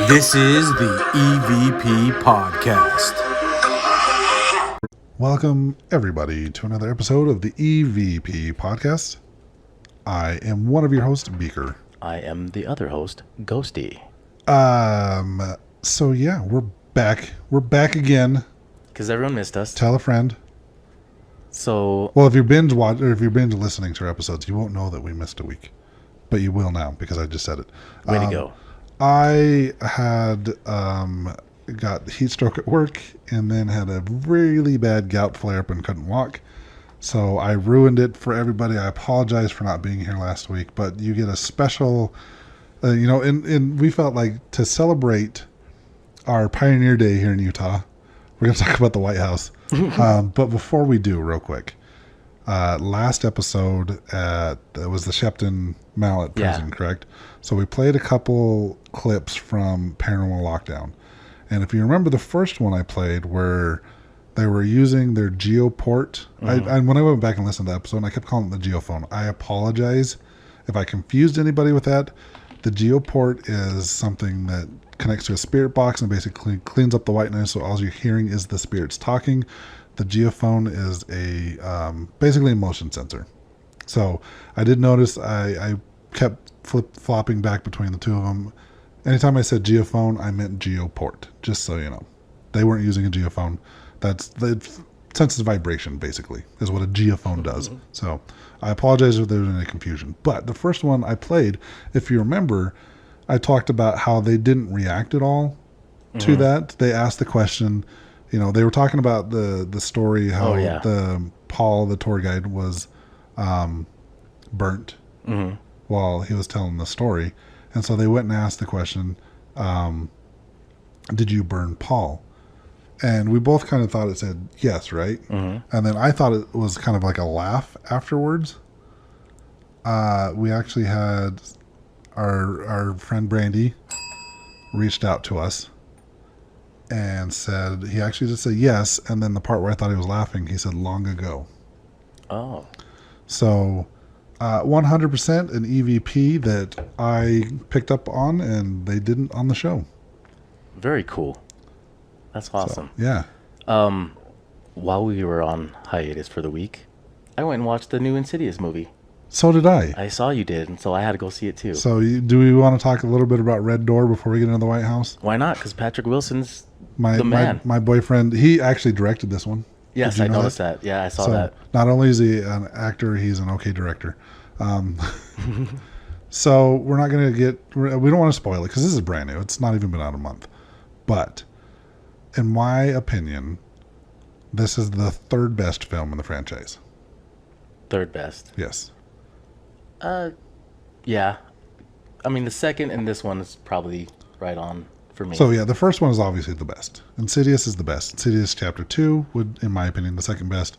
This is the EVP Podcast. Welcome, everybody, to another episode of the EVP Podcast. I am one of your hosts, Beaker. I am the other host, Ghosty. So yeah, we're back. We're back again. Because everyone missed us. Tell a friend. So, Well, if you're binge watching or if you're binge listening to our episodes, you won't know that we missed a week, but you will now because I just said it. way to go. I had got heat stroke at work and then had a really bad gout flare up and couldn't walk. So I ruined it for everybody. I apologize for not being here last week, but you get a special, and we felt like to celebrate our Pioneer Day here in Utah, we're going to talk about the White House. But before we do, real quick, last episode it was the Shepton Mallet prison, correct? So we played a couple clips from Paranormal Lockdown. And if you remember the first one I played where they were using their geoport, and when I went back and listened to the episode, I kept calling it the geophone. I apologize if I confused anybody with that. The geoport is something that connects to a spirit box and basically cleans up the white noise, so all you're hearing is the spirits talking. The geophone is basically a motion sensor. So I did notice I kept flip-flopping back between the two of them. Anytime I said geophone, I meant geoport, just so you know. They weren't using a geophone. It senses vibration, basically, is what a geophone does. So I apologize if there was any confusion. But the first one I played, if you remember, I talked about how they didn't react at all to that. They asked the question, they were talking about the story, how Paul, the tour guide, was burnt while he was telling the story. And so they went and asked the question, did you burn Paul? And we both kind of thought it said yes, right? And then I thought it was kind of like a laugh afterwards. We actually had our friend Brandy reached out to us and said, he actually just said yes. And then the part where I thought he was laughing, he said long ago. Oh. So 100% an EVP that I picked up on and they didn't on the show. Very cool. That's awesome. So, yeah. While we were on hiatus for the week, I went and watched the new Insidious movie. So did I. I saw you did, and so I had to go see it too. So do we want to talk a little bit about Red Door before we get into the White House? Why not? Because Patrick Wilson's the man. My boyfriend, he actually directed this one. Yes, I noticed that. Yeah, I saw that. Not only is he an actor, he's an okay director. So we're not going to we don't want to spoil it because this is brand new. It's not even been out a month. But in my opinion, this is the third best film in the franchise. Third best? Yes. Yeah. I mean, the second and this one is probably right on for me. So yeah, the first one is obviously the best. Insidious is the best. Insidious Chapter 2 would, in my opinion, the second best.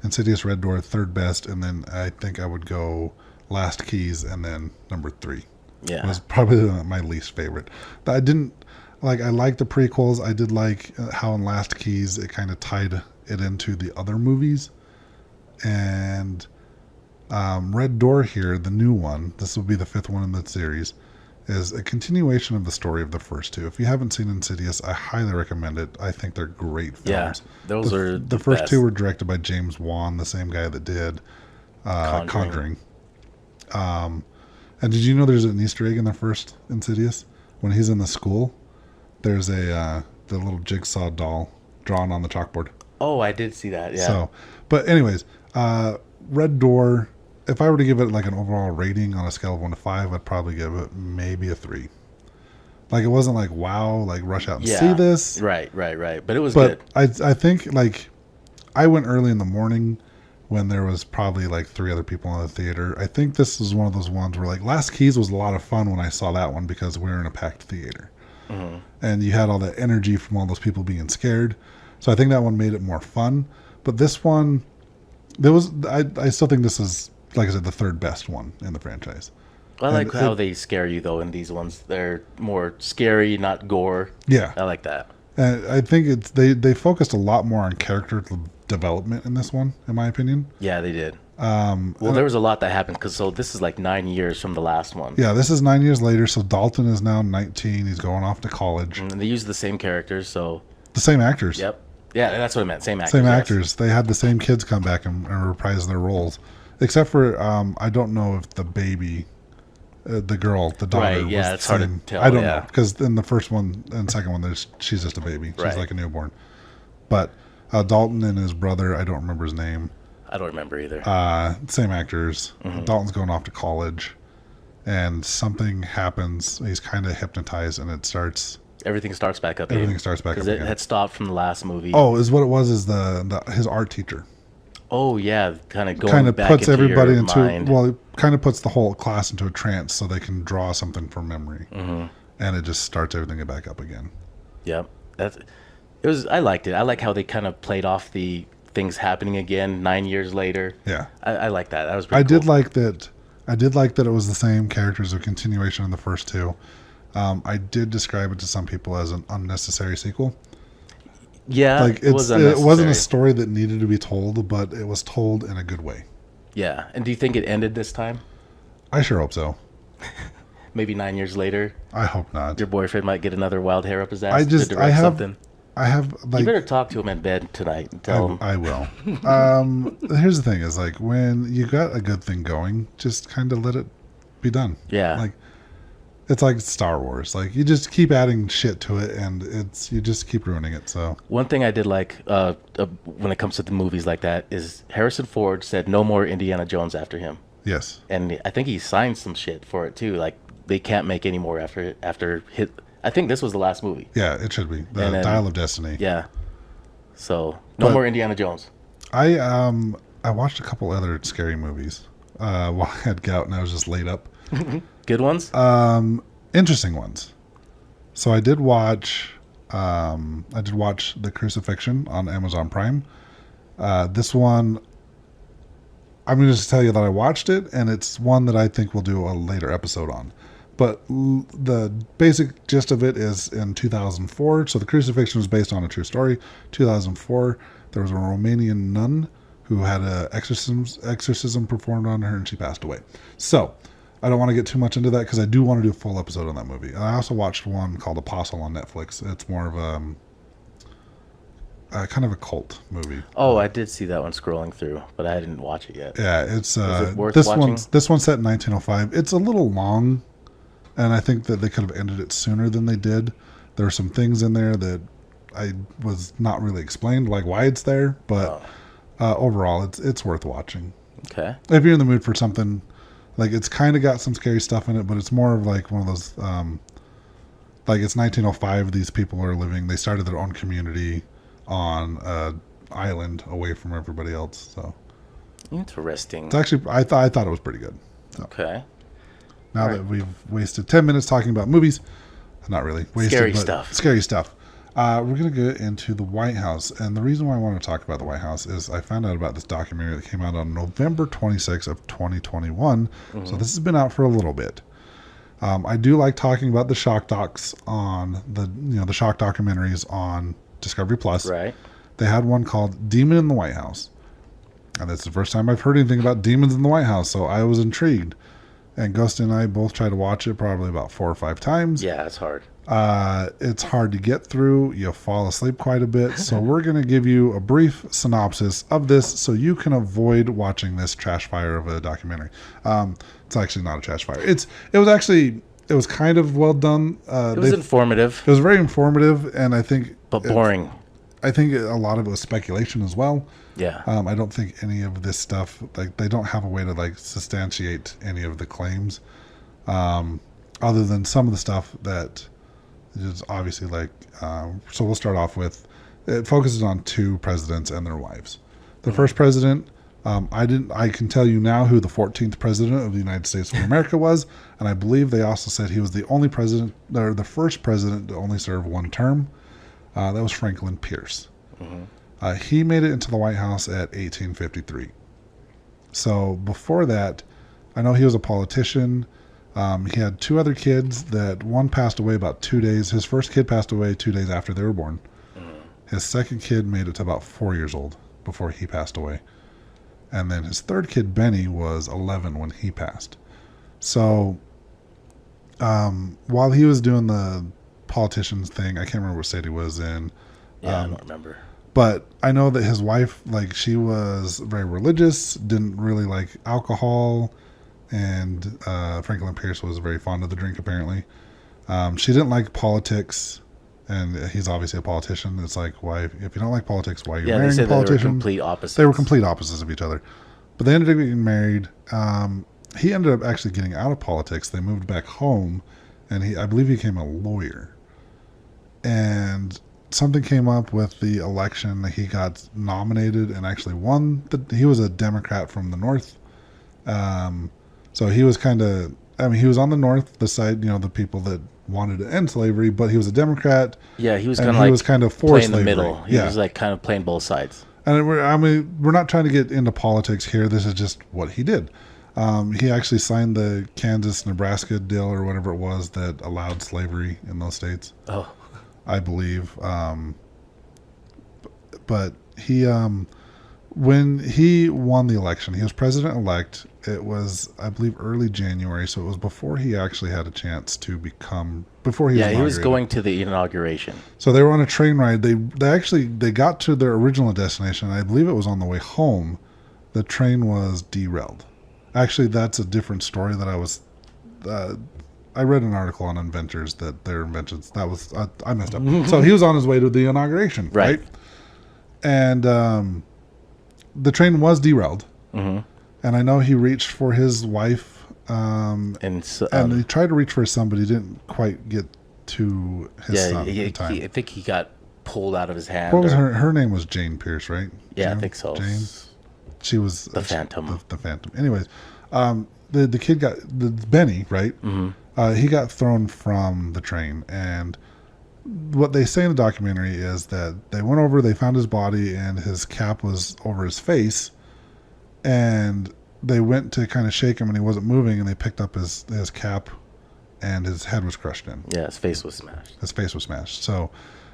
Insidious Red Door, third best. And then I think I would go Last Keys and then number 3. Yeah. It was probably my least favorite. I liked the prequels. I did like how in Last Keys it kind of tied it into the other movies. And Red Door here, the new one, this will be the 5th one in the series, is a continuation of the story of the first two. If you haven't seen Insidious, I highly recommend it. I think they're great films. Yeah, those are the first two were directed by James Wan, the same guy that did Conjuring. And did you know there's an Easter egg in the first Insidious? When he's in the school, there's the little jigsaw doll drawn on the chalkboard. Oh, I did see that, yeah. So, but anyways, Red Door, if I were to give it like an overall rating on a scale of 1 to 5, I'd probably give it maybe a 3. Like it wasn't like, wow, like rush out and see this. Right. But it was good. I think like I went early in the morning when there was probably like 3 other people in the theater. I think this is one of those ones where like Last Keys was a lot of fun when I saw that one because we were in a packed theater. And you had all that energy from all those people being scared. So I think that one made it more fun. But this one, I still think this is, like I said, the third best one in the franchise. I like how they scare you though in these ones. They're more scary, not gore. Yeah, I like that. And I think they focused a lot more on character development in this one, in my opinion. Yeah, they did. Well, there was a lot that happened because this is like 9 years from the last one. Yeah, this is 9 years later. So Dalton is now 19. He's going off to college. And they use the same characters, so. The same actors. Yep. Yeah, that's what I meant. Same actors. Same yes. actors. They had the same kids come back and reprise their roles, except for I don't know if the baby, the girl, the daughter. Right. Yeah, was it's the hard same. to tell. I don't yeah. know because in the first one and second one, she's just a baby. She's Right. like a newborn. But Dalton and his brother, I don't remember his name. I don't remember either. Same actors. Mm-hmm. Dalton's going off to college, and something happens. He's kind of hypnotized, and Everything starts back up. everything starts back up Because again. it had stopped from the last movie. Oh, is what it was. Is his art teacher Oh yeah, kind of going kind of back puts into everybody your into mind. well, it kind of puts the whole class into a trance so they can draw something from memory, and it just starts everything back up again. Yep. I liked it. I like how they kind of played off the things happening again 9 years later. Yeah, I like that. That was pretty I cool. did like that. I did like that it was the same characters, a continuation in the first two. I did describe it to some people as an unnecessary sequel. Yeah, Like it was it wasn't unnecessary. a story that needed to be told, but it was told in a good way. Yeah. And do you think it ended this time? I sure hope so. Maybe 9 years later, I hope not. your boyfriend might get another wild hair up his ass I to just direct I have something. I have like You better talk to him in bed tonight and tell him. I will. Here's the thing: is like when you got a good thing going, just kind of let it be done. Yeah. Like it's like Star Wars. Like you just keep adding shit to it, and you just keep ruining it. So One thing I did like when it comes to the movies like that is Harrison Ford said no more Indiana Jones after him. yes, And I think he signed some shit for it too. Like they can't make any more after hit. I think this was the last movie. yeah, it should be the And then- Dial of Destiny. Yeah. So no But- more Indiana Jones. I watched a couple other scary movies while I had gout and I was just laid up. Good ones. Interesting ones. So I did watch The Crucifixion on Amazon Prime. This one, I'm going to just tell you that I watched it, and it's one that I think we'll do a later episode on. But the basic gist of it is in 2004. So The Crucifixion was based on a true story. 2004, there was a Romanian nun who had an exorcism performed on her, and she passed away. So I don't want to get too much into that because I do want to do a full episode on that movie. And I also watched one called Apostle on Netflix. It's more of a kind of a cult movie. Oh, I did see that one scrolling through, but I didn't watch it yet. Yeah, it's it worth this watching? one's set in 1905. It's a little long, and I think that they could have ended it sooner than they did. There are some things in there that I was not really explained, like why it's there, but overall, it's worth watching. Okay. If you're in the mood for something, like it's kind of got some scary stuff in it, but it's more of like one of those, like it's 1905. These people are living. They started their own community on an island away from everybody else. So Interesting. it's actually, I thought it was pretty good. So Okay. now All right. that we've wasted 10 minutes talking about movies, not really wasted, Scary but stuff. Scary stuff. We're going to go into the White House. And the reason why I want to talk about the White House is I found out about this documentary that came out on November 26th of 2021. So this has been out for a little bit. I do like talking about the shock docs on the shock documentaries on Discovery Plus. Right. They had one called Demon in the White House. And that's the first time I've heard anything about demons in the White House. So I was intrigued. And Ghosty and I both tried to watch it probably about 4 or 5 times. Yeah, it's hard. It's hard to get through. You'll fall asleep quite a bit. So we're going to give you a brief synopsis of this so you can avoid watching this trash fire of a documentary. It's actually not a trash fire. It was kind of well done. It was informative, it was very informative, and I think but boring. I think a lot of it was speculation as well. Yeah. I don't think any of this stuff, like they don't have a way to like substantiate any of the claims, other than some of the stuff that is obviously like. So we'll start off with, it focuses on 2 presidents and their wives. The first president, I can tell you now who the 14th president of the United States of America was, and I believe they also said he was the only president, or the first president to only serve 1 term. That was Franklin Pierce. He made it into the White House at 1853. So before that, I know he was a politician. He had 2 other kids that one passed away about 2 days. His first kid passed away 2 days after they were born. His second kid made it to about 4 years old before he passed away. And then his third kid, Benny, was 11 when he passed. So while he was doing the politicians thing, I can't remember what state he was in. Yeah, I don't remember. But I know that his wife, like, she was very religious, didn't really like alcohol, and Franklin Pierce was very fond of the drink, apparently. She didn't like politics, and he's obviously a politician. It's like, why, if you don't like politics, why are you marrying a politician? They were complete opposites. They were complete opposites of each other. But they ended up getting married. He ended up actually getting out of politics. They moved back home, and I believe he became a lawyer. And something came up with the election. He got nominated and actually won. He was a Democrat from the North. So he was kind of, he was on the North, the side, the people that wanted to end slavery, but he was a Democrat. Yeah, he was kind of like was kind of for playing slavery. the middle. He was like kind of playing both sides. And we're not trying to get into politics here. This is just what he did. He actually signed the Kansas-Nebraska deal or whatever it was that allowed slavery in those states. Oh, I believe. But he, when he won the election, he was president-elect. It was, I believe, early January, so it was before he actually had a chance to before he was inaugurated. he was going to the inauguration. So they were on a train ride. They got to their original destination. I believe it was on the way home. The train was derailed. Actually, that's a different story that I read an article on inventors that their inventions, I messed up. So he was on his way to the inauguration, right? And the train was derailed. Mm-hmm. And I know he reached for his wife, and he tried to reach for his son, but he didn't quite get to his son at the time. I think he got pulled out of his hand. What was her name was Jane Pierce, right? Yeah, I think so. Jane. She was the Phantom. The Phantom. Anyways, the kid Benny, right? Mm-hmm. He got thrown from the train, and what they say in the documentary is that they went over, they found his body, and his cap was over his face, and they went to kind of shake him, and he wasn't moving, and they picked up his cap, and his head was crushed in. Yeah, his face was smashed. So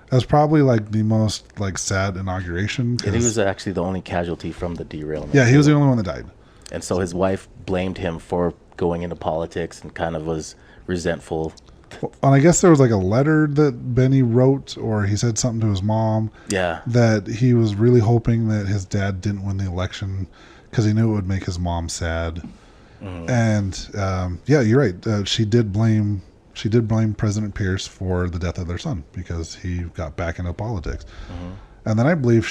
that was probably like the most like sad inauguration. And he was actually the only casualty from the derailment. Yeah, he was the only one that died. And so his wife blamed him for going into politics and kind of was resentful. Well, and I guess there was like a letter that Benny wrote, or he said something to his mom. Yeah. That he was really hoping that his dad didn't win the election because he knew it would make his mom sad. Mm-hmm. And yeah, you're right. She did blame President Pierce for the death of their son because he got back into politics. Mm-hmm. And then I believe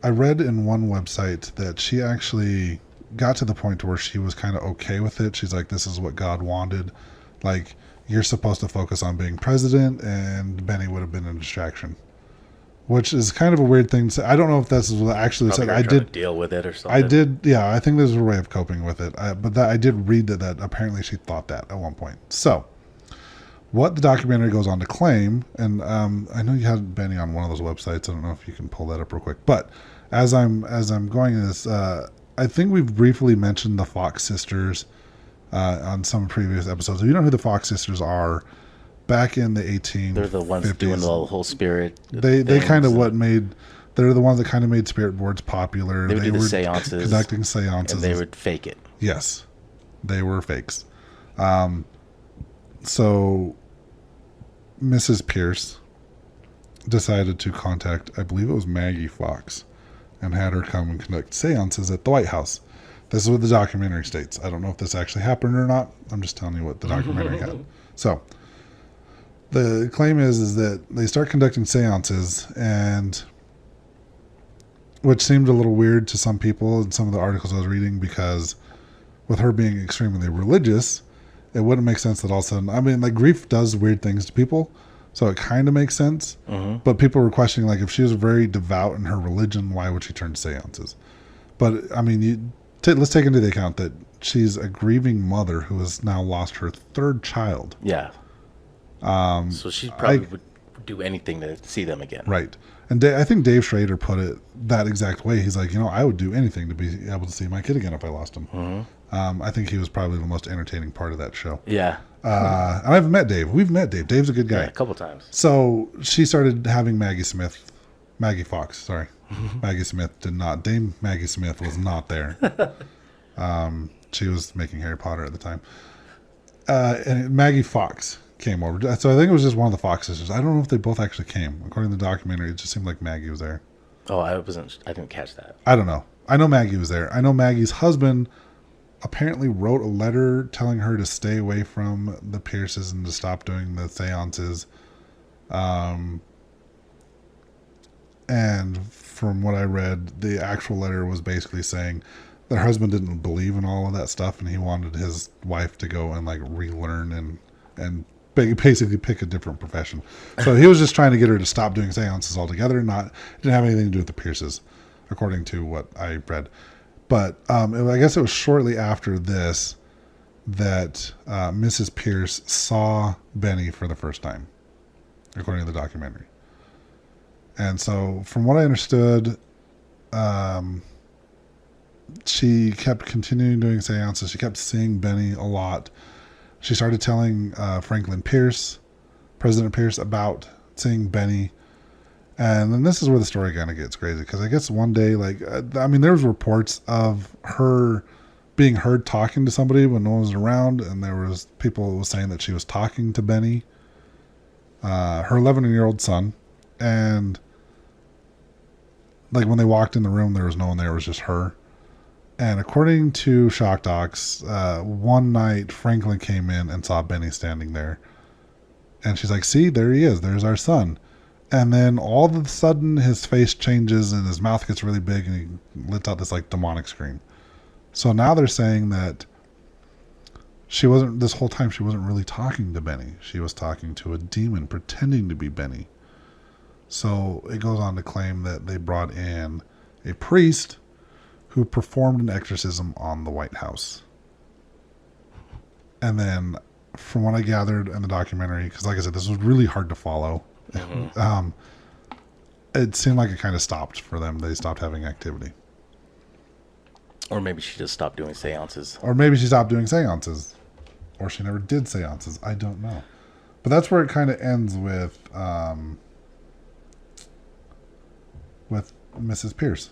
I read in one website that she actually got to the point where she was kind of okay with it. She's like, this is what God wanted. Like, you're supposed to focus on being president, and Benny would have been a distraction. Which is kind of a weird thing to say. I don't know if this is what actually said. I did deal with it or something. I did, yeah. I think there's a way of coping with it. But I did read that apparently she thought that at one point. So, what the documentary goes on to claim, and I know you had Benny on one of those websites. I don't know if you can pull that up real quick. But as I'm going in this, I think we've briefly mentioned the Fox sisters on some previous episodes. If you know who the Fox sisters are, back in the 1850s, they're the ones doing the whole spirit. They kind of they're the ones that kind of made spirit boards popular. They would do the seances, conducting seances, and they would fake it. Yes, they were fakes. So Mrs. Pierce decided to contact, I believe it was Maggie Fox, and had her come and conduct seances at the White House. This is what the documentary states. I don't know if this actually happened or not. I'm just telling you what the documentary had. So the claim is that they start conducting seances, and which seemed a little weird to some people in some of the articles I was reading, because with her being extremely religious, it wouldn't make sense that all of a sudden, I mean, like, grief does weird things to people, so it kind of makes sense. Mm-hmm. But people were questioning, like, if she was very devout in her religion, why would she turn to seances? But I mean, let's take into the account that she's a grieving mother who has now lost her third child. Yeah. So she probably would do anything to see them again. Right. And I think Dave Schrader put it that exact way. He's like, I would do anything to be able to see my kid again if I lost him. Mm-hmm. I think he was probably the most entertaining part of that show. Yeah. And I've met Dave. We've met Dave. Dave's a good guy. Yeah, a couple times. So she started having Maggie Fox, sorry. Maggie Smith did not. Dame Maggie Smith was not there. She was making Harry Potter at the time. And Maggie Fox came over. So I think it was just one of the Fox sisters. I don't know if they both actually came. According to the documentary, it just seemed like Maggie was there. Oh, I didn't catch that. I don't know. I know Maggie was there. I know Maggie's husband apparently wrote a letter telling her to stay away from the Pierces and to stop doing the seances. And from what I read, the actual letter was basically saying their husband didn't believe in all of that stuff, and he wanted his wife to go and like relearn and basically pick a different profession. So he was just trying to get her to stop doing seances altogether. Didn't have anything to do with the Pierces, according to what I read. But I guess it was shortly after this that Mrs. Pierce saw Benny for the first time, according to the documentary. And so, from what I understood, she kept continuing doing seances. She kept seeing Benny a lot. She started telling President Pierce, about seeing Benny. And then this is where the story kind of gets crazy. Because I guess one day, there was reports of her being heard talking to somebody when no one was around. And there was people saying that she was talking to Benny, her 11-year-old son. And like when they walked in the room, there was no one there. It was just her. And according to Shock Docs, one night Franklin came in and saw Benny standing there. And she's like, see, there he is. There's our son. And then all of a sudden his face changes and his mouth gets really big and he lets out this like demonic scream. So now they're saying that this whole time she wasn't really talking to Benny. She was talking to a demon pretending to be Benny. So it goes on to claim that they brought in a priest who performed an exorcism on the White House. And then, from what I gathered in the documentary, because like I said, this was really hard to follow, it seemed like it kind of stopped for them. They stopped having activity. Or maybe she just stopped doing seances. Or maybe she stopped doing seances. Or she never did seances. I don't know. But that's where it kind of ends with Mrs. Pierce.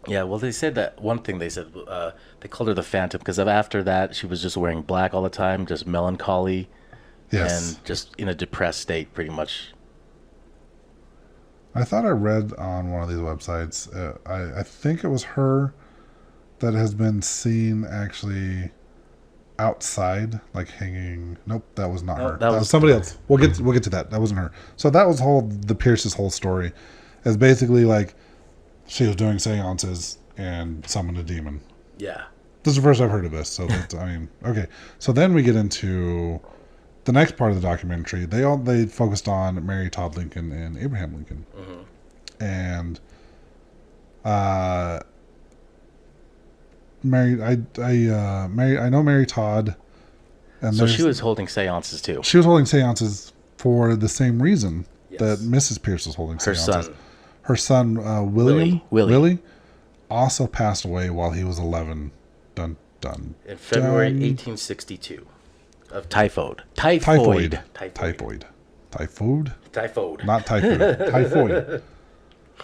Yeah, well, they said that one thing they said, they called her the Phantom because after that, she was just wearing black all the time, just melancholy, and just in a depressed state, pretty much. I thought I read on one of these websites, I think it was her that has been seen actually outside, like hanging. Nope, that was not her. That was somebody else. We'll get to that. That wasn't her. So that was the Pierce's whole story, is basically like she was doing seances and summoned a demon. Yeah. This is the first I've heard of this. So okay. So then we get into the next part of the documentary. They focused on Mary Todd Lincoln and Abraham Lincoln, and I know Mary Todd, and so she was holding seances too. She was holding seances for the same reason that Mrs. Pierce was holding seances. Her son, Willie, also passed away while he was 11. Dun, dun, in February 1862 of typhoid. Not typhoid. Typhoid.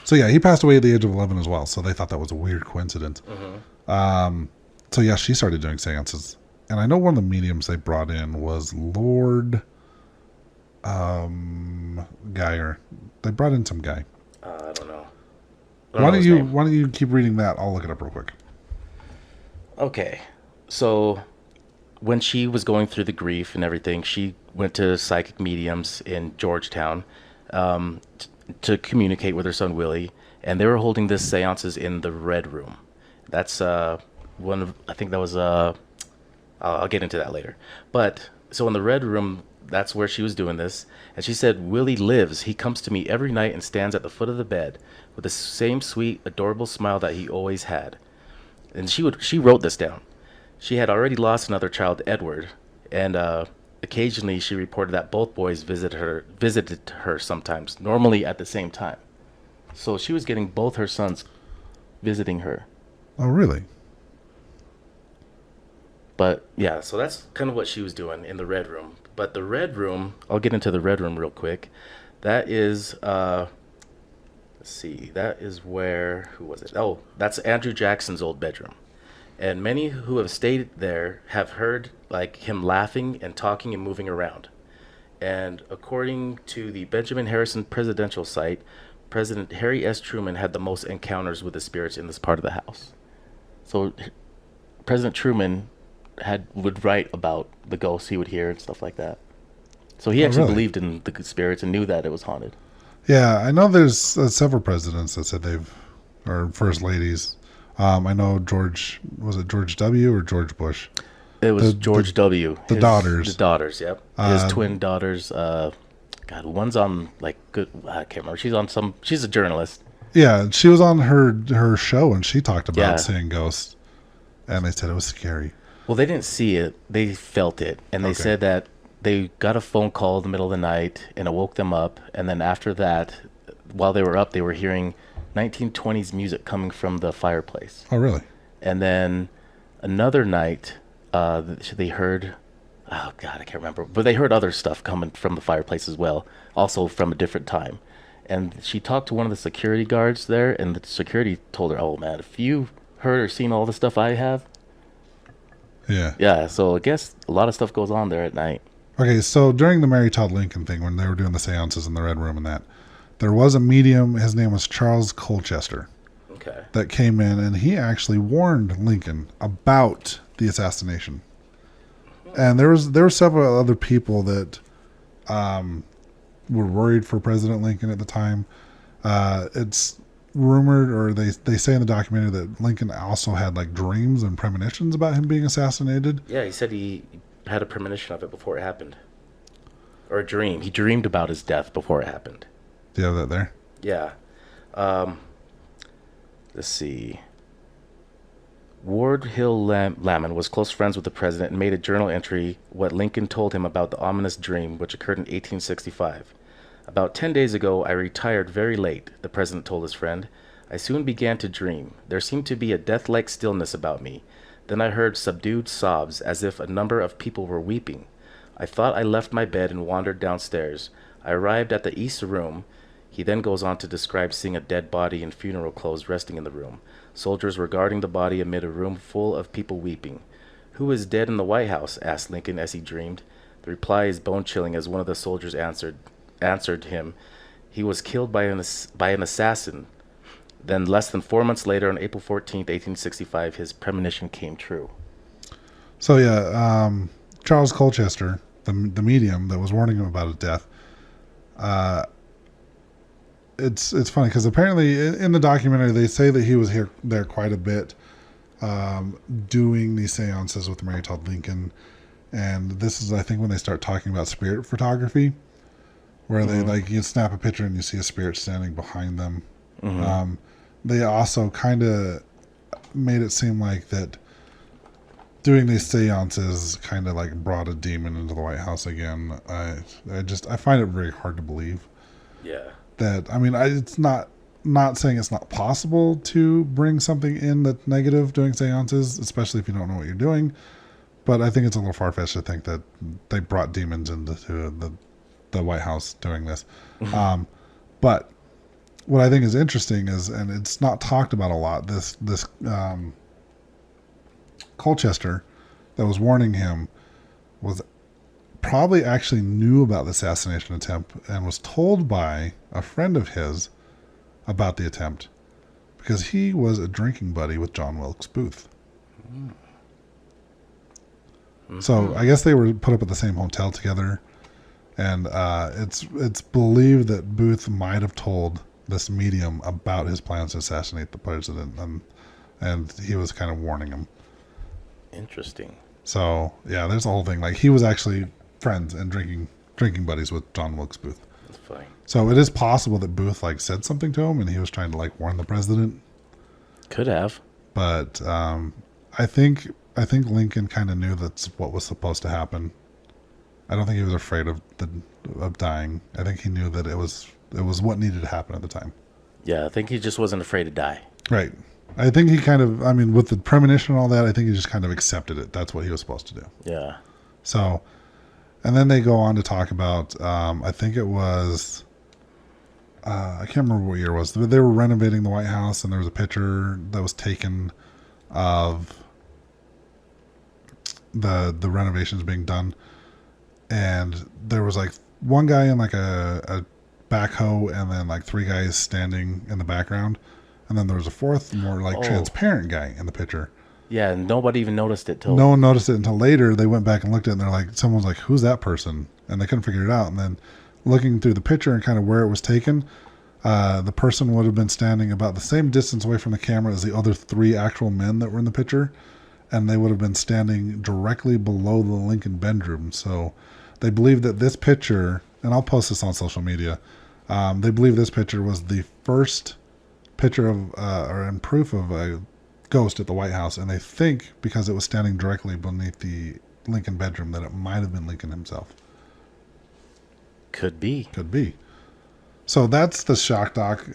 So yeah, he passed away at the age of 11 as well. So they thought that was a weird coincidence. So yeah, she started doing seances. And I know one of the mediums they brought in was Lord Geyer. They brought in some guy. I don't know. Why don't you keep reading that? I'll look it up real quick. Okay. So when she was going through the grief and everything, she went to psychic mediums in Georgetown to communicate with her son Willie, and they were holding this seances in the Red Room. That's one of, I think that was I'll get into that later. But so in the Red Room, that's where she was doing this, and she said, Willie lives. He comes to me every night and stands at the foot of the bed with the same sweet, adorable smile that he always had. And she wrote this down. She had already lost another child, Edward, and occasionally she reported that both boys visited her sometimes, normally at the same time. So she was getting both her sons visiting her. Oh, really? But yeah, so that's kind of what she was doing in the Red Room. But the Red Room, I'll get into the Red Room real quick. That is, let's let's see. That is where, who was it? Oh, that's Andrew Jackson's old bedroom. And many who have stayed there have heard like him laughing and talking and moving around. And according to the Benjamin Harrison presidential site, President Harry S. Truman had the most encounters with the spirits in this part of the house. So President Truman would write about the ghosts he would hear and stuff like that. So he actually really? believed in the spirits and knew that it was haunted. Yeah, I know there's several presidents that said or first ladies. I know was it George W. or George Bush? It was George W. The daughters. The daughters, yep. His twin daughters. God, one's on like good. I can't remember. She's a journalist. Yeah, she was on her show and she talked about Yeah. seeing ghosts, and they said it was scary. Well, they didn't see it. They felt it, and they said that they got a phone call in the middle of the night, and it woke them up. And then after that, while they were up, they were hearing 1920s music coming from the fireplace. Oh, really? And then another night, they heard, oh God, I can't remember, but they heard other stuff coming from the fireplace as well, also from a different time. And she talked to one of the security guards there, and the security told her, oh man, if you heard or seen all the stuff I have. Yeah. Yeah, so I guess a lot of stuff goes on there at night. Okay, so during the Mary Todd Lincoln thing, when they were doing the seances in the Red Room and that, there was a medium, his name was Charles Colchester, Okay. that came in, and he actually warned Lincoln about the assassination. And there were several other people that were worried for President Lincoln at the time. It's rumored, or they say in the documentary, that Lincoln also had like dreams and premonitions about him being assassinated. Yeah, he said he had a premonition of it before it happened. Or a dream. He dreamed about his death before it happened. Do you have that there? Yeah. Let's see. Ward Hill Lamon was close friends with the president and made a journal entry what Lincoln told him about the ominous dream, which occurred in 1865. About 10 days ago, I retired very late, the president told his friend. I soon began to dream. There seemed to be a death-like stillness about me. Then I heard subdued sobs, as if a number of people were weeping. I thought I left my bed and wandered downstairs. I arrived at the east room. He then goes on to describe seeing a dead body in funeral clothes resting in the room. Soldiers were guarding the body amid a room full of people weeping. Who is dead in the White House? Asked Lincoln as he dreamed. The reply is bone-chilling as one of the soldiers answered him. He was killed by an assassin. Then less than 4 months later, on April 14th, 1865, his premonition came true. So yeah, Charles Colchester, the medium that was warning him about his death, it's funny because apparently in the documentary they say that he was there quite a bit, doing these seances with Mary Todd Lincoln, and this is I think when they start talking about spirit photography, where they like you snap a picture and you see a spirit standing behind them. They also kind of made it seem like that doing these seances kind of like brought a demon into the White House again. I find it very hard to believe. Yeah. That, I mean, it's not saying it's not possible to bring something in that's negative doing seances, especially if you don't know what you're doing. But I think it's a little far-fetched to think that they brought demons into the White House doing this. But what I think is interesting is, and it's not talked about a lot, this Colchester that was warning him was probably actually knew about the assassination attempt and was told by a friend of his about the attempt because he was a drinking buddy with John Wilkes Booth. So I guess they were put up at the same hotel together, and it's believed that Booth might have told this medium about his plans to assassinate the president, and he was kind of warning him. Interesting. So yeah, there's a whole thing. Like he was actually friends and drinking buddies with John Wilkes Booth. That's funny. So it is possible that Booth like said something to him, and he was trying to like warn the president. Could have. But I think Lincoln kind of knew that's what was supposed to happen. I don't think he was afraid of dying. I think he knew that it was what needed to happen at the time. Yeah, I think he just wasn't afraid to die. Right. I think he kind of, I mean, with the premonition and all that, I think he just kind of accepted it. That's what he was supposed to do. Yeah. So, and then they go on to talk about, I think it was, I can't remember what year it was. They were renovating the White House, and there was a picture that was taken of the renovations being done, and there was like one guy in like a backhoe, and then like three guys standing in the background, and then there was a fourth, more like transparent guy in the picture. Yeah, and nobody even noticed it till No one noticed it until later. They went back and looked at it, and they're like, someone's like, "Who's that person?" And they couldn't figure it out. And then looking through the picture and kind of where it was taken, the person would have been standing about the same distance away from the camera as the other three actual men that were in the picture, and they would have been standing directly below the Lincoln bedroom. So they believe that this picture, and I'll post this on social media, they believe this picture was the first picture of and proof of a ghost at the White House, and they think because it was standing directly beneath the Lincoln bedroom that it might have been Lincoln himself. Could be. So that's the shock doc.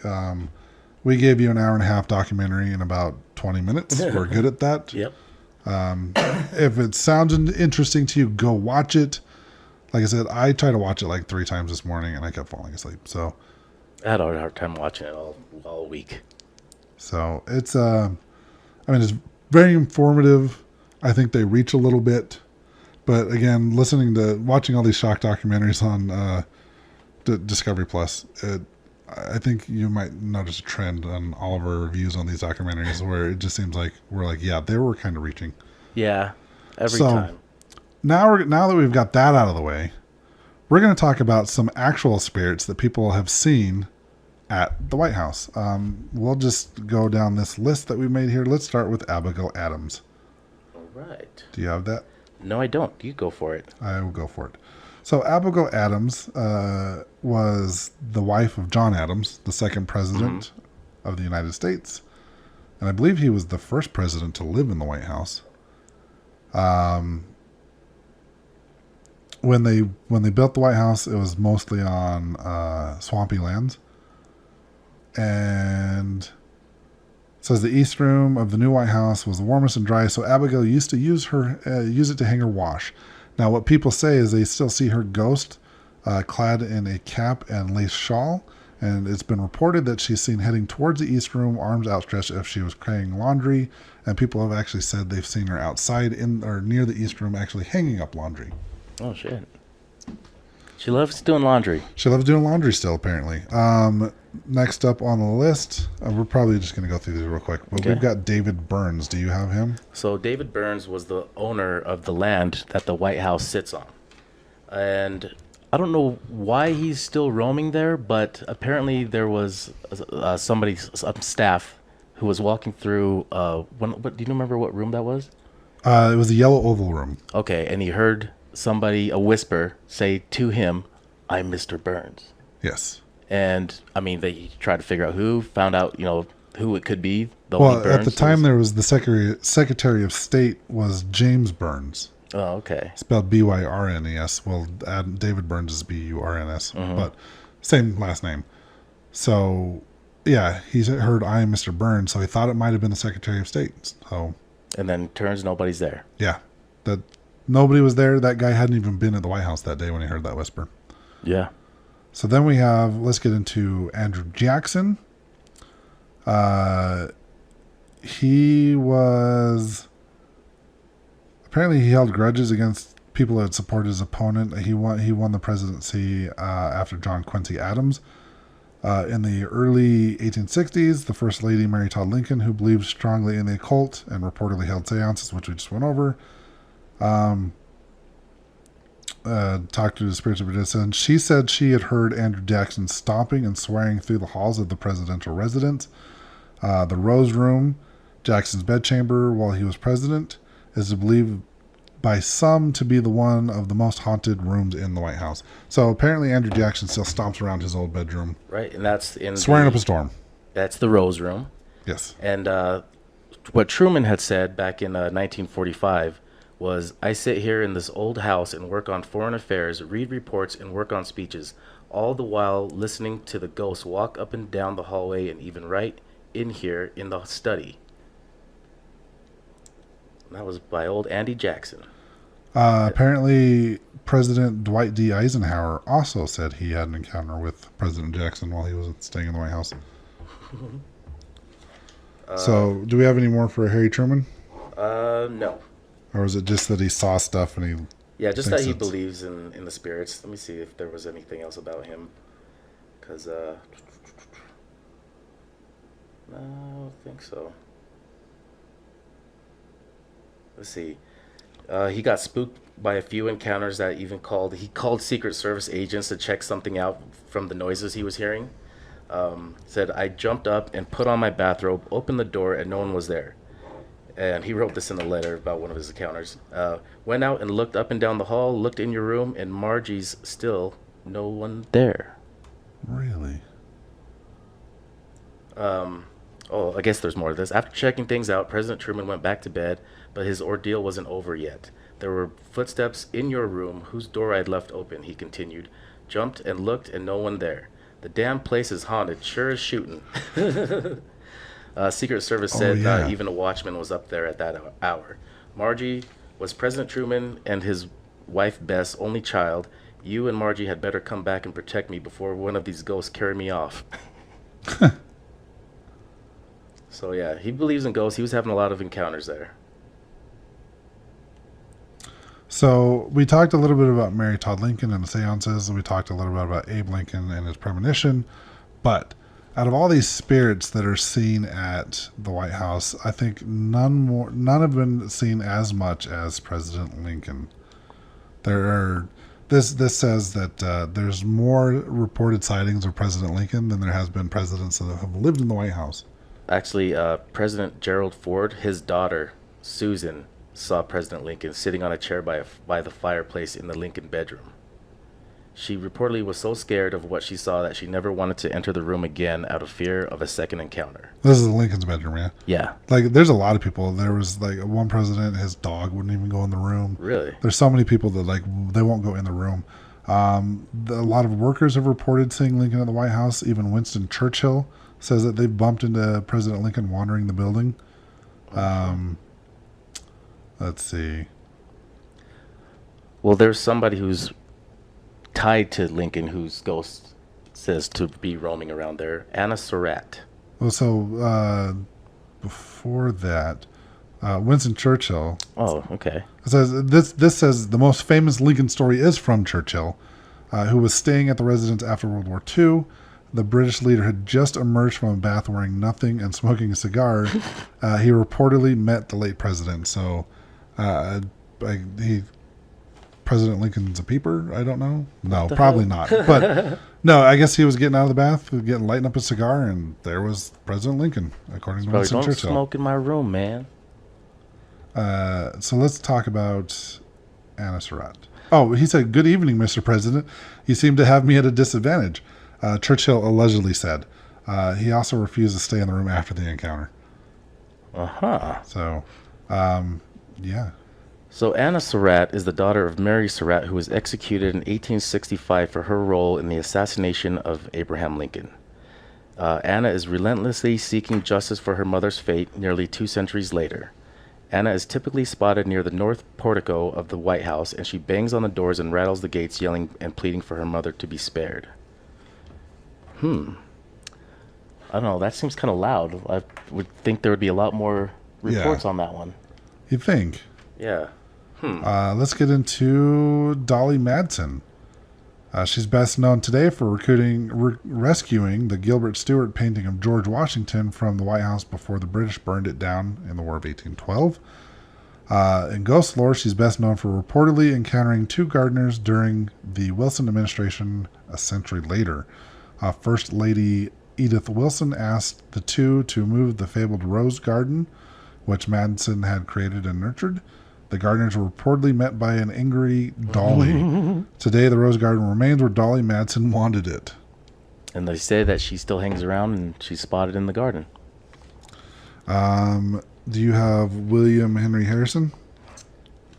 We gave you an hour and a half documentary in about 20 minutes. We're good at that. Yep. If it sounds interesting to you, go watch it. Like I said, I tried to watch it like 3 times this morning, and I kept falling asleep. So I had a hard time watching it all week. So it's it's very informative. I think they reach a little bit, but again, watching all these shock documentaries on Discovery Plus, I think you might notice a trend on all of our reviews on these documentaries where it just seems like we're like, yeah, they were kind of reaching. Yeah, every time. Now that we've got that out of the way, we're going to talk about some actual spirits that people have seen at the White House. We'll just go down this list that we made here. Let's start with Abigail Adams. All right. Do you have that? No, I don't. You go for it. I will go for it. So Abigail Adams was the wife of John Adams, the second president of the United States. And I believe he was the first president to live in the White House. When they built the White House, it was mostly on swampy lands. And it says the east room of the new White House was the warmest and driest, so Abigail used to use it to hang her wash. Now, what people say is they still see her ghost clad in a cap and lace shawl, and it's been reported that she's seen heading towards the east room, arms outstretched as if she was carrying laundry, and people have actually said they've seen her outside in or near the east room actually hanging up laundry. Oh, shit. She loves doing laundry. She loves doing laundry still, apparently. Next up on the list, we're probably just going to go through these real quick, but we've got David Burns. Do you have him? So David Burns was the owner of the land that the White House sits on. And I don't know why he's still roaming there, but apparently there was some staff who was walking through, do you remember what room that was? It was a yellow oval room. Okay, and he heard a whisper, say to him, "I'm Mr. Burns." Yes. And I mean, they tried to figure out found out, who it could be. At the time, there was the Secretary of State was James Burns. Oh, okay. Spelled Byrnes. Well, David Burns is Burns, but same last name. So, yeah, he heard "I am Mr. Burns," so he thought it might have been the Secretary of State. So, and then turns nobody's there. Yeah, that nobody was there. That guy hadn't even been at the White House that day when he heard that whisper. Yeah. So then let's get into Andrew Jackson. He held grudges against people that supported his opponent. He won the presidency after John Quincy Adams. In the early 1860s, the First Lady, Mary Todd Lincoln, who believed strongly in the occult and reportedly held seances, which we just went over, talked to the spirits of her descendants. She said she had heard Andrew Jackson stomping and swearing through the halls of the presidential residence. The Rose Room, Jackson's bedchamber while he was president, is believed by some to be one of the most haunted rooms in the White House. So apparently Andrew Jackson still stomps around his old bedroom. Right, and that's swearing up a storm. That's the Rose Room. Yes. And what Truman had said back in 1945 was, "I sit here in this old house and work on foreign affairs, read reports, and work on speeches, all the while listening to the ghosts walk up and down the hallway and even right in here in the study." And that was by old Andy Jackson. Apparently, President Dwight D. Eisenhower also said he had an encounter with President Jackson while he was staying in the White House. So, do we have any more for Harry Truman? No. Or is it just that he saw stuff and he... Yeah, just that thinks he it's- believes in the spirits. Let me see if there was anything else about him. Because, no, I don't think so. Let's see. He got spooked by a few encounters that he called Secret Service agents to check something out from the noises he was hearing. Said, I jumped up and put on my bathrobe, opened the door, and no one was there. And he wrote this in a letter about one of his encounters. Went out and looked up and down the hall, looked in your room, and Margie's still no one there. Really? I guess there's more to this. After checking things out, President Truman went back to bed, but his ordeal wasn't over yet. There were footsteps in your room, whose door I'd left open, he continued. Jumped and looked, and no one there. The damn place is haunted, sure as shooting. Secret Service said yeah. even a watchman was up there at that hour. Margie was President Truman and his wife Bess' only child. You and Margie had better come back and protect me before one of these ghosts carry me off. So yeah, he believes in ghosts. He was having a lot of encounters there. So we talked a little bit about Mary Todd Lincoln and the seances. We talked a little bit about Abe Lincoln and his premonition. But out of all these spirits that are seen at the White House, I think none have been seen as much as President Lincoln. This says that there's more reported sightings of President Lincoln than there has been presidents that have lived in the White House. Actually, President Gerald Ford, his daughter, Susan, saw President Lincoln sitting on a chair by the fireplace in the Lincoln bedroom. She reportedly was so scared of what she saw that she never wanted to enter the room again out of fear of a second encounter. This is Lincoln's bedroom, yeah? Yeah. Like, there's a lot of people. There was, like, one president, his dog wouldn't even go in the room. Really? There's so many people that, like, they won't go in the room. A lot of workers have reported seeing Lincoln at the White House. Even Winston Churchill says that they bumped into President Lincoln wandering the building. Let's see. Well, there's somebody who's tied to Lincoln whose ghost says to be roaming around there. Anna Surratt. Well, so before that, Winston Churchill. Oh, okay. Says this says the most famous Lincoln story is from Churchill, who was staying at the residence after World War II. The British leader had just emerged from a bath wearing nothing and smoking a cigar. He reportedly met the late president. So, President Lincoln's a peeper? I don't know. No, probably not. But no, I guess he was getting out of the bath, lighting up a cigar, and there was President Lincoln, according to Winston Don't Churchill. smoke in my room, man. So let's talk about Anna Surratt. Oh, he said, "Good evening, Mr. President. You seem to have me at a disadvantage." Churchill allegedly said. He also refused to stay in the room after the encounter. So, yeah. So Anna Surratt is the daughter of Mary Surratt, who was executed in 1865 for her role in the assassination of Abraham Lincoln. Anna is relentlessly seeking justice for her mother's fate nearly 2 centuries later. Anna is typically spotted near the north portico of the White House, and she bangs on the doors and rattles the gates, yelling and pleading for her mother to be spared. I don't know. That seems kind of loud. I would think there would be a lot more reports on that one. You think? Yeah. Let's get into Dolly Madsen. She's best known today for rescuing the Gilbert Stuart painting of George Washington from the White House before the British burned it down in the War of 1812. In ghost lore, she's best known for reportedly encountering 2 gardeners during the Wilson administration a century later. First Lady Edith Wilson asked the 2 to move the fabled rose garden, which Madsen had created and nurtured. The gardeners were reportedly met by an angry Dolly. Today, the rose garden remains where Dolly Madsen wanted it. And they say that she still hangs around and she's spotted in the garden. Do you have William Henry Harrison?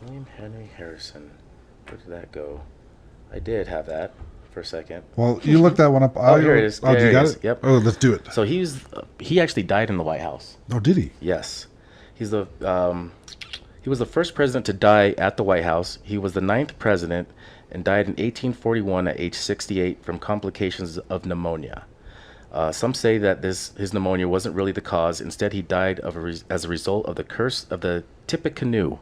William Henry Harrison. Where did that go? I did have that for a second. Well, you looked that one up. Oh, here it is. Oh, you got it? Yep. Oh, let's do it. So he actually died in the White House. Oh, did he? Yes. He's He was the first president to die at the White House. He was the ninth president and died in 1841 at age 68 from complications of pneumonia. Some say that his pneumonia wasn't really the cause. Instead, he died as a result of the curse of the Tippecanoe.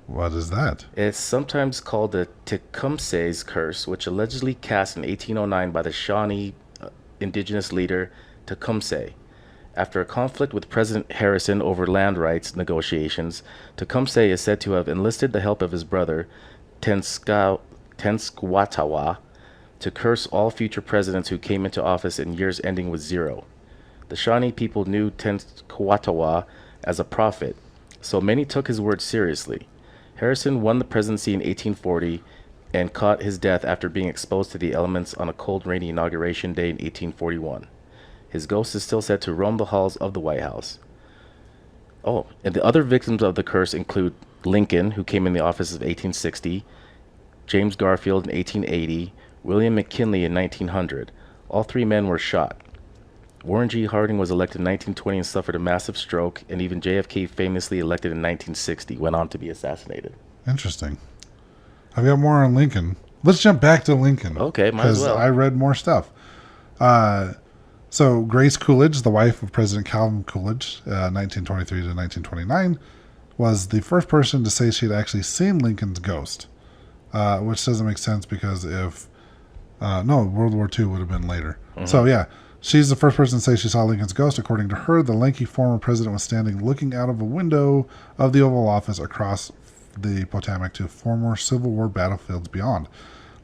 What is that? It's sometimes called the Tecumseh's curse, which allegedly cast in 1809 by the Shawnee indigenous leader Tecumseh. After a conflict with President Harrison over land rights negotiations, Tecumseh is said to have enlisted the help of his brother, Tenskwatawa, to curse all future presidents who came into office in years ending with 0. The Shawnee people knew Tenskwatawa as a prophet, so many took his word seriously. Harrison won the presidency in 1840 and caught his death after being exposed to the elements on a cold, rainy inauguration day in 1841. His ghost is still said to roam the halls of the White House. Oh, and the other victims of the curse include Lincoln, who came in the office of 1860, James Garfield in 1880, William McKinley in 1900. All three men were shot. Warren G. Harding was elected in 1920 and suffered a massive stroke, and even JFK, famously elected in 1960, went on to be assassinated. Interesting. I've got more on Lincoln. Let's jump back to Lincoln. Okay, might as well. Because I read more stuff. So Grace Coolidge, the wife of President Calvin Coolidge, 1923 to 1929, was the first person to say she had actually seen Lincoln's ghost, which doesn't make sense because World War II would have been later. Mm-hmm. So yeah, she's the first person to say she saw Lincoln's ghost. According to her, the lanky former president was standing looking out of a window of the Oval Office across the Potomac to former Civil War battlefields beyond.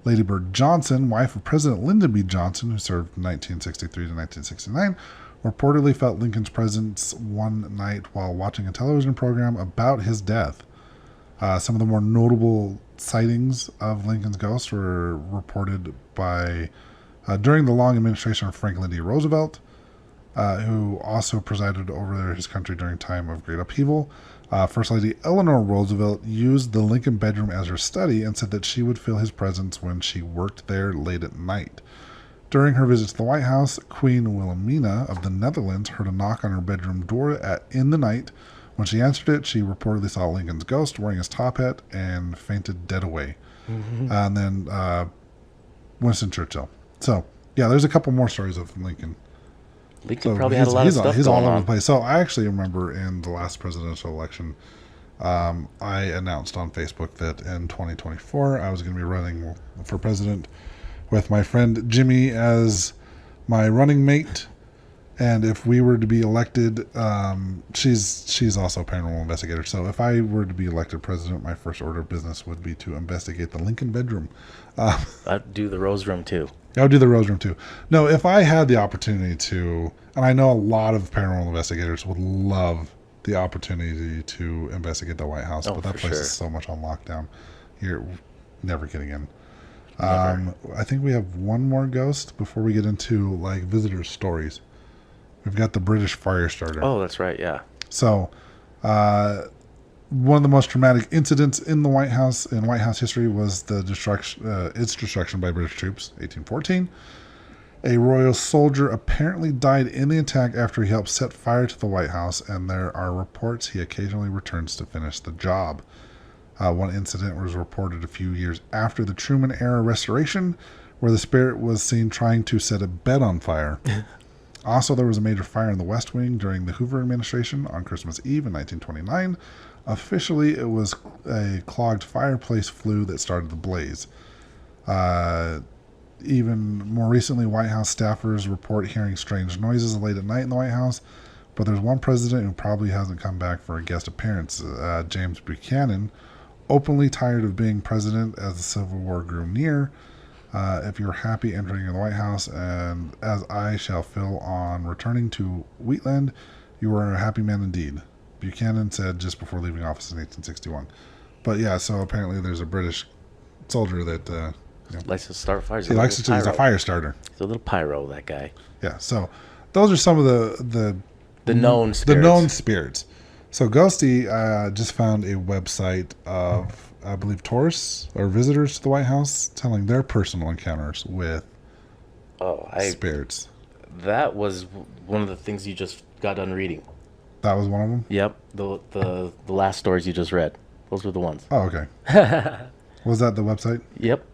Lady Bird Johnson, wife of President Lyndon B. Johnson, who served 1963 to 1969, reportedly felt Lincoln's presence one night while watching a television program about his death. Some of the more notable sightings of Lincoln's ghost were reported by during the long administration of Franklin D. Roosevelt, who also presided over his country during time of great upheaval. First Lady Eleanor Roosevelt used the Lincoln bedroom as her study and said that she would feel his presence when she worked there late at night. During her visit to the White House, Queen Wilhelmina of the Netherlands heard a knock on her bedroom door in the night. When she answered it, she reportedly saw Lincoln's ghost wearing his top hat and fainted dead away. Mm-hmm. And then Winston Churchill. So, yeah, there's a couple more stories of Lincoln. Lincoln probably had a lot of stuff he's going all over on. the place. So I actually remember in the last presidential election, I announced on Facebook that in 2024 I was going to be running for president with my friend Jimmy as my running mate. And if we were to be elected, she's also a paranormal investigator. So if I were to be elected president, my first order of business would be to investigate the Lincoln bedroom. I'd do the Rose Room too. I would do the Rose Room too. No, if I had the opportunity to, and I know a lot of paranormal investigators would love the opportunity to investigate the White House, but that place is so much on lockdown. You're never getting in. I think we have one more ghost before we get into like visitor stories. We've got the British fire starter. Oh, that's right, yeah. So, one of the most traumatic incidents in the White House, in White House history, was its destruction by British troops, 1814. A royal soldier apparently died in the attack after he helped set fire to the White House, and there are reports he occasionally returns to finish the job. One incident was reported a few years after the Truman-era restoration, where the spirit was seen trying to set a bed on fire. Also, there was a major fire in the West Wing during the Hoover administration on Christmas Eve in 1929. Officially, it was a clogged fireplace flue that started the blaze. Even more recently, White House staffers report hearing strange noises late at night in the White House, but there's one president who probably hasn't come back for a guest appearance, James Buchanan, openly tired of being president as the Civil War grew near. If you're happy entering the White House, and as I shall feel on returning to Wheatland, you are a happy man indeed, Buchanan said just before leaving office in 1861. But yeah, so apparently there's a British soldier that likes to start fires. He likes to do. He's a fire starter. He's a little pyro, that guy. Yeah. So those are some of the known spirits. The known spirits. So Ghosty just found a website of, I believe, tourists or visitors to the White House telling their personal encounters with spirits. That was one of the things you just got done reading. That was one of them? Yep. The last stories you just read. Those were the ones. Oh, okay. Was that the website? Yep.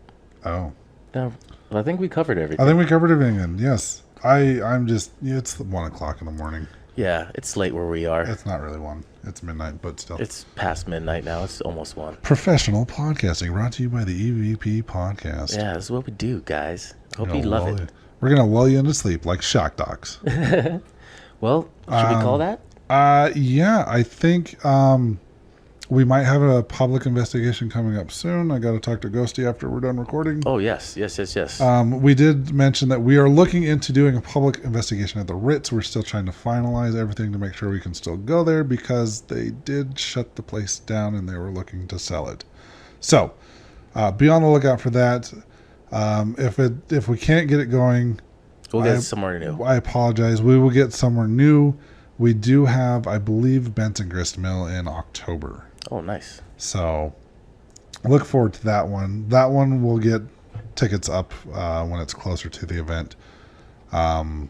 Oh. No, I think we covered everything. I think we covered everything then, yes. I'm just, it's 1 o'clock in the morning. Yeah, it's late where we are. It's not really 1. It's midnight, but still. It's past midnight now. It's almost 1. Professional podcasting brought to you by the EVP Podcast. Yeah, this is what we do, guys. Hope you love it. We're going to lull you into sleep like shock docs. Well, should we call that? Yeah, I think we might have a public investigation coming up soon. I got to talk to Ghosty after we're done recording. Oh, yes. We did mention that we are looking into doing a public investigation at the Ritz. We're still trying to finalize everything to make sure we can still go there because they did shut the place down and they were looking to sell it. So be on the lookout for that. If we can't get it going, we'll get somewhere new. I apologize. We will get somewhere new. We do have, I believe, Benson Grist Mill in October. Oh, nice. So look forward to that one. That one will get tickets up when it's closer to the event. But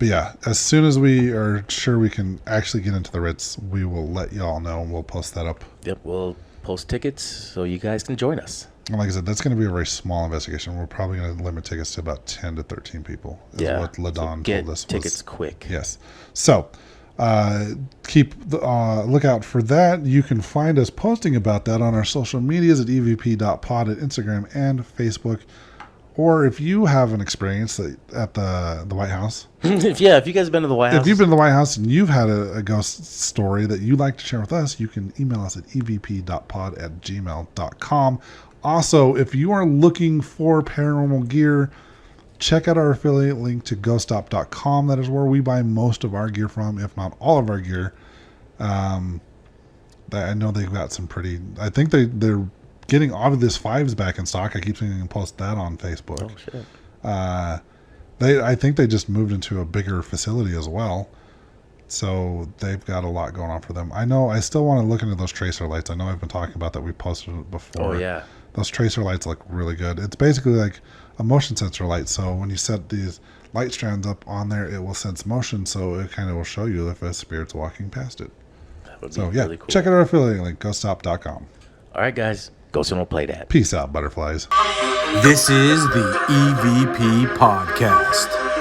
yeah, as soon as we are sure we can actually get into the Ritz, we will let you all know and we'll post that up. Yep, we'll post tickets so you guys can join us. And like I said, that's going to be a very small investigation. We're probably going to limit tickets to about 10 to 13 people. Is what LaDon told us. Tickets quick. Yes. So keep look out for that. You can find us posting about that on our social medias at evp.pod at Instagram and Facebook. Or if you have an experience at the White House. If you guys have been to the White House. If you've been to the White House and you've had a ghost story that you'd like to share with us, you can email us at evp.pod@gmail.com. Also, if you are looking for paranormal gear, check out our affiliate link to ghoststop.com. That is where we buy most of our gear from, if not all of our gear. I know they've got some pretty... I think they're getting Ovilus 5s back in stock. I keep seeing them post that on Facebook. Oh, shit. I think they just moved into a bigger facility as well. So they've got a lot going on for them. I still want to look into those tracer lights. I know I've been talking about that. We posted it before. Oh, yeah. Those tracer lights look really good. It's basically like a motion sensor light. So when you set these light strands up on there, it will sense motion. So it kind of will show you if a spirit's walking past it. That would So be really cool. check out our affiliate link, ghoststop.com. All right, guys. Ghost and we'll play that. Peace out, butterflies. This is the EVP Podcast.